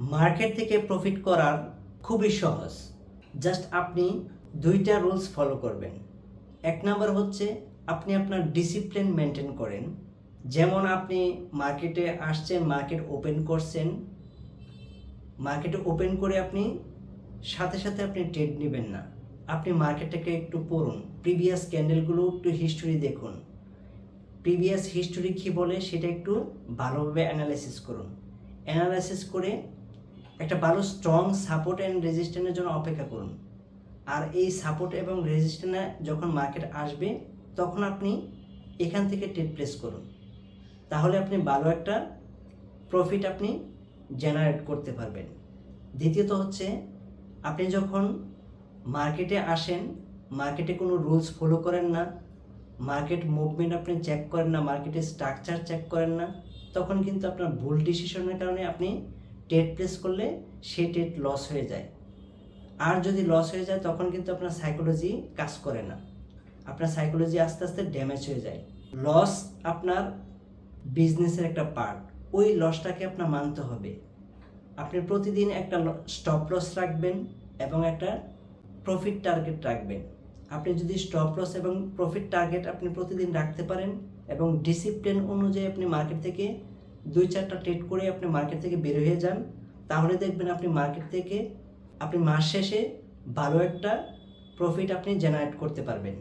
Market থেকে profit করার খুবই সহজ। জাস্ট আপনি ২টা রুলস ফলো করবেন। ১ নাম্বার হচ্ছে আপনি আপনার ডিসিপ্লিন মেইনটেইন করেন। যেমন আপনি মার্কেটে আসছেন, মার্কেট ওপেন করছেন। মার্কেটে ওপেন করে আপনি সাথে, সাথে আপনি ট্রেড নিবেন না। আপনি মার্কেটটাকে একটু পড়ুন। প্রিভিয়াস ক্যান্ডেলগুলো একটু হিস্টোরি দেখুন। প্রিভিয়াস হিস্টোরি কী বলে সেটা একটু ভালোভাবে অ্যানালাইসিস করুন। অ্যানালাইসিস করে একটা ভালো স্ট্রং সাপোর্ট অ্যান্ড রেজিস্ট্যান্সের জন্য অপেক্ষা করুন। আর এই সাপোর্ট এবং রেজিস্ট্যান্সে যখন মার্কেট আসবে তখন আপনি এখান থেকে ট্রেড প্লেস করুন। তাহলে আপনি ভালো একটা প্রফিট আপনি জেনারেট করতে পারবেন। দ্বিতীয়ত হচ্ছে আপনি যখন মার্কেটে আসেন, মার্কেটে কোনো রুলস ফলো করেন না, মার্কেট মুভমেন্ট আপনি চেক করেন না, মার্কেটের স্ট্রাকচার চেক করেন না, তখন কিন্তু আপনার ভুল ডিসিশনের কারণে আপনি ট্রেড প্লেস করলে সেই ট্রেড লস হয়ে যায়। আর যদি লস হয়ে যায় তখন কিন্তু আপনার সাইকোলজি কাজ করে না, আপনার সাইকোলজি আস্তে আস্তে ড্যামেজ হয়ে যায়। লস আপনার বিজনেসের একটা পার্ট, ওই লসটাকে আপনার মানতে হবে। আপনি প্রতিদিন একটা স্টপ লস রাখবেন এবং একটা প্রফিট টার্গেট রাখবেন। আপনি যদি স্টপ লস এবং প্রফিট টার্গেট আপনি প্রতিদিন রাখতে পারেন এবং ডিসিপ্লিন অনুযায়ী আপনি মার্কেট থেকে ২-৪টা ট্রেড করে আপনি মার্কেট থেকে বের হয়ে যান, তাহলে দেখবেন আপনি মার্কেট থেকে আপনি মাস শেষে ভালো একটা প্রফিট আপনি জেনারেট করতে পারবেন।